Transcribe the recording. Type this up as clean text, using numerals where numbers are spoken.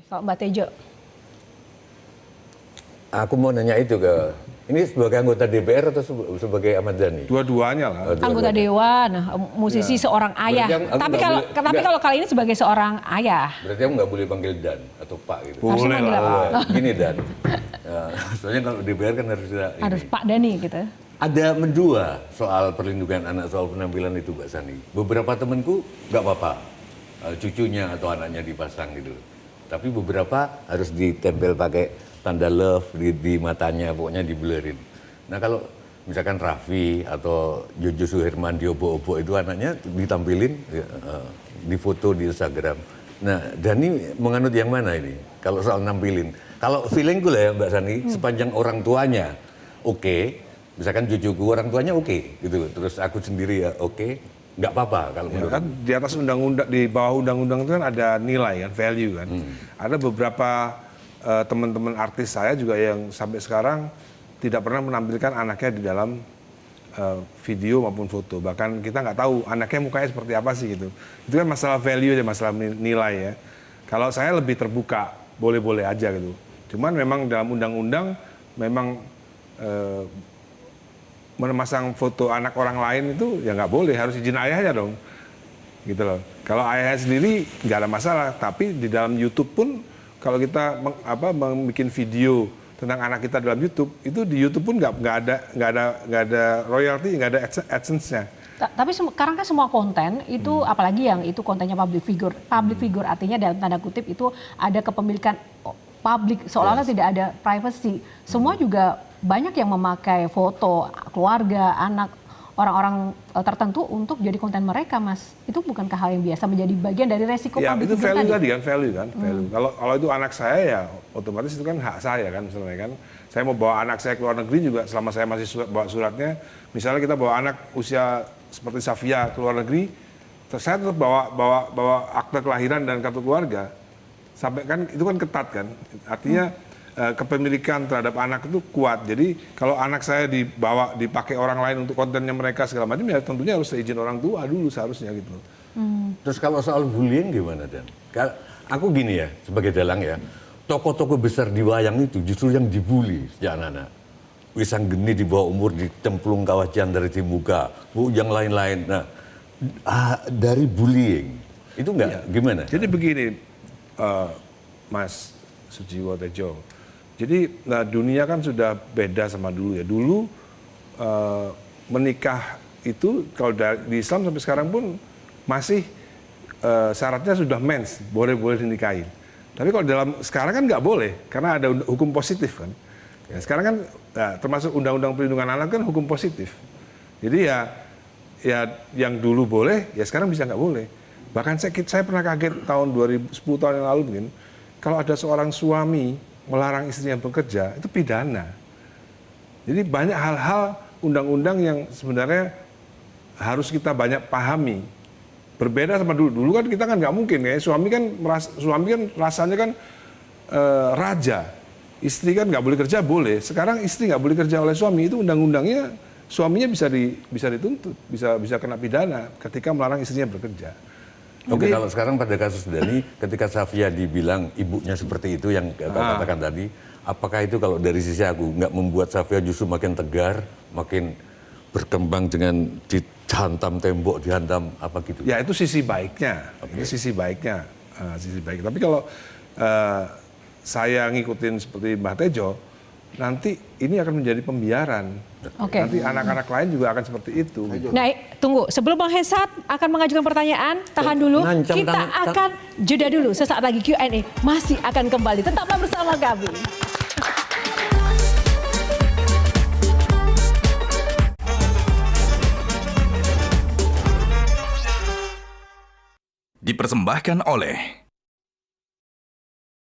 Kalau Mbak Tejo? Aku mau nanya itu ini sebagai anggota DPR atau sebagai Ahmad Dhani? Dua-duanya lah. Anggota Dewan, musisi, seorang ayah. Tapi kalau kali ini sebagai seorang ayah. Berarti aku nggak boleh panggil Dan atau Pak gitu. Boleh lah. Gini Dan, soalnya kalau DPR kan harus Pak Dhani gitu. Ada mendua soal perlindungan anak, soal penampilan itu Mbak Sani. Beberapa temanku nggak apa-apa, cucunya atau anaknya dipasang gitu. Tapi beberapa harus ditempel pakai tanda love di matanya, pokoknya diblurrin. Nah kalau misalkan Raffi atau Jojo Suherman diobok-obok itu anaknya ditampilin di foto di Instagram. Nah Dhani menganut yang mana ini? Kalau soal nampilin, kalau feelingku lah ya Mbak Sani, sepanjang orang tuanya oke, misalkan cucuku orang tuanya oke, gitu. Terus aku sendiri ya oke, nggak apa-apa kalau menurut. Kan di atas undang-undang, di bawah undang-undang itu kan ada nilai kan, value kan. Ada beberapa teman-teman artis saya juga yang sampai sekarang tidak pernah menampilkan anaknya di dalam video maupun foto. Bahkan kita nggak tahu anaknya mukanya seperti apa sih gitu. Itu kan masalah value aja, masalah nilai ya. Kalau saya lebih terbuka, boleh-boleh aja gitu. Cuman memang dalam undang-undang memang memasang foto anak orang lain itu ya nggak boleh, harus izin ayahnya dong. Gitu loh. Kalau ayahnya sendiri nggak ada masalah, tapi di dalam YouTube pun kalau kita membuat video tentang anak kita dalam YouTube, itu di YouTube pun nggak ada royalty, nggak ada AdSense-nya. Tapi sekarang kan semua konten itu, apalagi yang itu kontennya public figure artinya dalam tanda kutip itu ada kepemilikan publik, seolah-olah tidak ada privacy. Semua juga banyak yang memakai foto keluarga, anak, orang-orang tertentu untuk jadi konten mereka, Mas. Itu bukankah hal yang biasa menjadi bagian dari resiko ya, public itu figure value tadi kan, value kan. Kalau itu anak saya ya otomatis itu kan hak saya kan misalnya kan. Saya mau bawa anak saya ke luar negeri juga selama saya masih bawa suratnya. Misalnya kita bawa anak usia seperti Safia ke luar negeri, saya tetap bawa akte kelahiran dan kartu keluarga. Sampai kan itu kan ketat kan. Artinya kepemilikan terhadap anak itu kuat. Jadi kalau anak saya dipakai orang lain untuk kontennya mereka segala macam ya tentunya harus seizin orang tua dulu seharusnya gitu. Terus kalau soal bullying gimana Dan? Aku gini ya sebagai dalang ya, tokoh-tokoh besar di wayang itu justru yang dibully sejak anak-anak. Wisang Geni di bawah umur dicemplung kawah dari di muka, yang lain-lain. Nah dari bullying itu enggak gimana? Jadi begini Mas Sujiwo Tejo. Jadi dunia kan sudah beda sama dulu ya. Dulu menikah itu kalau di Islam sampai sekarang pun masih syaratnya sudah mens, boleh dinikahin. Tapi kalau sekarang kan nggak boleh karena ada hukum positif kan. Ya, sekarang kan termasuk Undang-Undang Perlindungan Anak kan hukum positif. Jadi ya yang dulu boleh ya sekarang bisa nggak boleh. Bahkan saya pernah kaget tahun 10 tahun yang lalu mungkin kalau ada seorang suami melarang istrinya bekerja, itu pidana. Jadi banyak hal-hal undang-undang yang sebenarnya harus kita banyak pahami. Berbeda sama dulu. Dulu kan kita kan nggak mungkin ya. Suami kan rasanya kan raja. Istri kan nggak boleh kerja, boleh. Sekarang istri nggak boleh kerja oleh suami, itu undang-undangnya suaminya bisa dituntut, bisa kena pidana ketika melarang istrinya bekerja. Oke, kalau sekarang pada kasus Dhani, ketika Safia dibilang ibunya seperti itu yang kau katakan tadi, apakah itu kalau dari sisi aku nggak membuat Safia justru makin tegar, makin berkembang dengan dihantam tembok, dihantam apa gitu? Ya itu sisi baiknya, itu sisi baiknya, sisi baik. Tapi kalau saya ngikutin seperti Mbah Tejo, nanti ini akan menjadi pembiaran. Nanti anak-anak lain juga akan seperti itu. Nah, tunggu. Sebelum Bang Hensat akan mengajukan pertanyaan, tahan dulu. Kita akan jeda dulu. Sesaat lagi Q&A masih akan kembali. Tetaplah bersama kami. Dipersembahkan oleh